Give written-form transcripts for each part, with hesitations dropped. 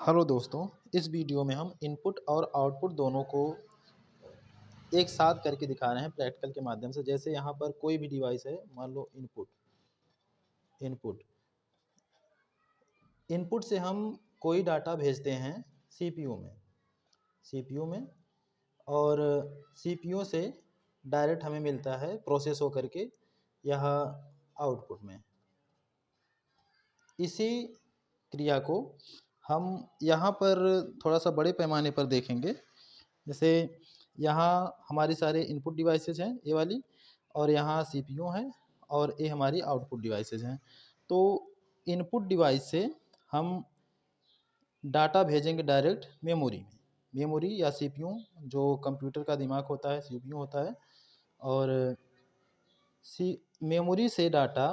Hello दोस्तों, इस video में हम इनपुट और आउटपुट दोनों को एक साथ करके दिखा रहे हैं प्रैक्टिकल के माध्यम से। जैसे यहाँ पर कोई भी डिवाइस है, मान लो इनपुट इनपुट इनपुट से हम कोई डाटा भेजते हैं सीपीयू में सीपीयू में, और सीपीयू से डायरेक्ट हमें मिलता है प्रोसेस होकर के यह आउटपुट में। इसी क्रिया को हम यहाँ पर थोड़ा सा बड़े पैमाने पर देखेंगे। जैसे यहाँ हमारी सारे इनपुट डिवाइसेज हैं ये वाली, और यहाँ सीपीयू है, और ये हमारी आउटपुट डिवाइसेज हैं। तो इनपुट डिवाइस से हम डाटा भेजेंगे डायरेक्ट मेमोरी या सीपीयू, जो कंप्यूटर का दिमाग होता है सीपीयू होता है। और मेमोरी से डाटा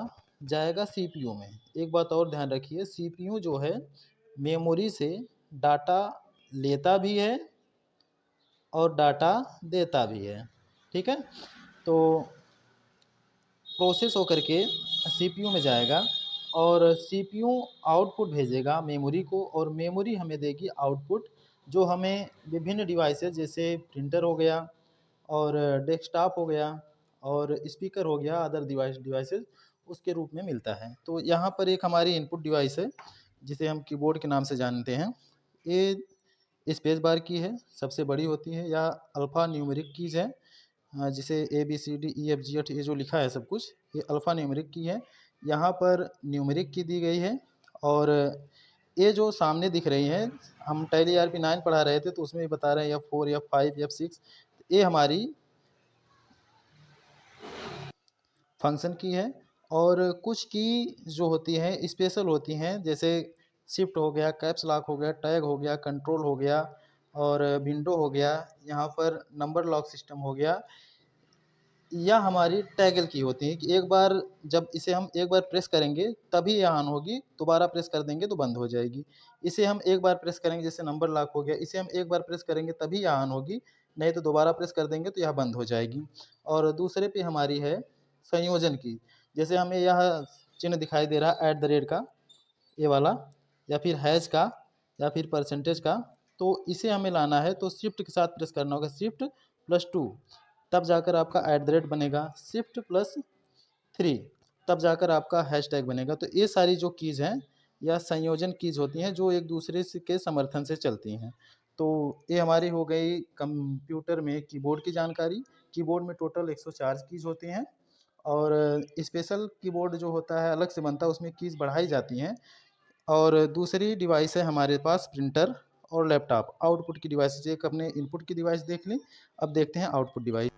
जाएगा सीपीयू में। एक बात और ध्यान रखिए, सीपीयू जो है मेमोरी से डाटा लेता भी है और डाटा देता भी है, ठीक है। तो प्रोसेस होकर के सीपीयू में जाएगा और सीपीयू आउटपुट भेजेगा मेमोरी को, और मेमोरी हमें देगी आउटपुट, जो हमें विभिन्न डिवाइसेस जैसे प्रिंटर हो गया और डेस्कटॉप हो गया और स्पीकर हो गया, अदर डिवाइसेस उसके रूप में मिलता है। तो यहाँ पर एक हमारी इनपुट डिवाइस है जिसे हम कीबोर्ड के नाम से जानते हैं। ये स्पेस बार की है, सबसे बड़ी होती है, या अल्फ़ा न्यूमेरिक कीज़ है, जिसे ABCDEFGH ये जो लिखा है सब कुछ, ये अल्फ़ा न्यूमेरिक की है। यहाँ पर न्यूमेरिक की दी गई है। और ये जो सामने दिख रही हैं, हम टैली ERP9 पढ़ा रहे थे तो उसमें भी बता रहे हैं F4 F5 F6, ये हमारी फंक्शन की है। और कुछ की जो होती हैं स्पेशल होती हैं, जैसे शिफ्ट हो गया, कैप्स लॉक हो गया, टैग हो गया, कंट्रोल हो गया, और विंडो हो गया, यहाँ पर नंबर लॉक सिस्टम हो गया। यह हमारी टैगल की होती है कि एक बार जब इसे हम एक बार प्रेस करेंगे तभी यह ऑन होगी, दोबारा प्रेस कर देंगे तो बंद हो जाएगी। इसे हम एक बार प्रेस करेंगे, जैसे नंबर लॉक हो गया, इसे हम एक बार प्रेस करेंगे तभी यह ऑन होगी, नहीं तो दोबारा प्रेस कर देंगे तो यह बंद हो जाएगी। और दूसरे पे हमारी है संयोजन की। जैसे हमें यह चिन्ह दिखाई दे रहा है @ का, ये वाला, या फिर हैश का, या फिर परसेंटेज का, तो इसे हमें लाना है तो शिफ्ट के साथ प्रेस करना होगा, Shift+2, तब जाकर आपका @ बनेगा, Shift+3, तब जाकर आपका हैशटैग बनेगा। तो ये सारी जो कीज़ हैं या संयोजन कीज़ होती हैं जो एक दूसरे से के समर्थन से चलती हैं। तो ये हमारी हो गई कंप्यूटर में कीबोर्ड की जानकारी। कीबोर्ड में टोटल 104 कीज़ होती हैं, और स्पेशल कीबोर्ड जो होता है अलग से बनता है, उसमें कीज़ बढ़ाई जाती हैं। और दूसरी डिवाइस है हमारे पास प्रिंटर और लैपटॉप। आउटपुट की डिवाइस, एक अपने इनपुट की डिवाइस देख ली, अब देखते हैं आउटपुट डिवाइस।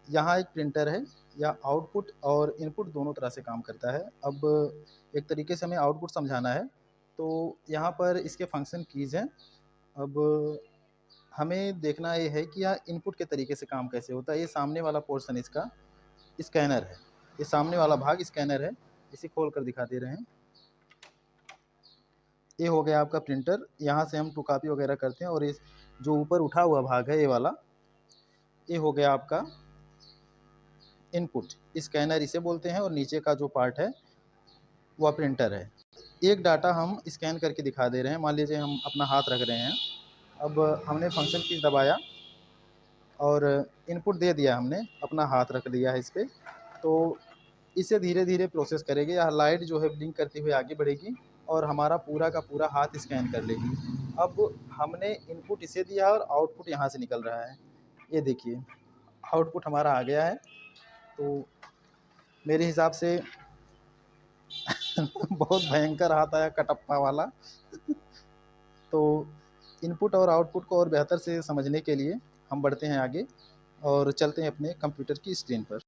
यहाँ एक प्रिंटर है, या आउटपुट और इनपुट दोनों तरह से काम करता है। अब एक तरीके से हमें आउटपुट समझाना है, तो यहाँ पर इसके फंक्शन कीज़ हैं। अब हमें देखना ये है कि यह इनपुट के तरीके से काम कैसे होता है। ये सामने वाला पोर्शन इसका स्कैनर है, ये सामने वाला भाग स्कैनर है, इसे खोल कर दिखा दे रहे हैं। ये हो गया आपका प्रिंटर, यहाँ से हम टू कॉपी वगैरह करते हैं। और इस जो ऊपर उठा हुआ भाग है ये वाला, ये हो गया आपका इनपुट, स्कैनर इसे बोलते हैं, और नीचे का जो पार्ट है वह प्रिंटर है। एक डाटा हम स्कैन करके दिखा दे रहे हैं। मान लीजिए हम अपना हाथ रख रहे हैं, अब हमने फंक्शन की दबाया और इनपुट दे दिया, हमने अपना हाथ रख दिया है इस पर, तो इसे धीरे धीरे प्रोसेस करेगी। यह लाइट जो है ब्लिंक करती हुई आगे बढ़ेगी और हमारा पूरा का पूरा हाथ स्कैन कर लेगी। अब हमने इनपुट इसे दिया और आउटपुट यहाँ से निकल रहा है, ये देखिए आउटपुट हमारा आ गया है। तो मेरे हिसाब से बहुत भयंकर हाथ आया, कटप्पा वाला। तो इनपुट और आउटपुट को और बेहतर से समझने के लिए हम बढ़ते हैं आगे और चलते हैं अपने कंप्यूटर की स्क्रीन पर।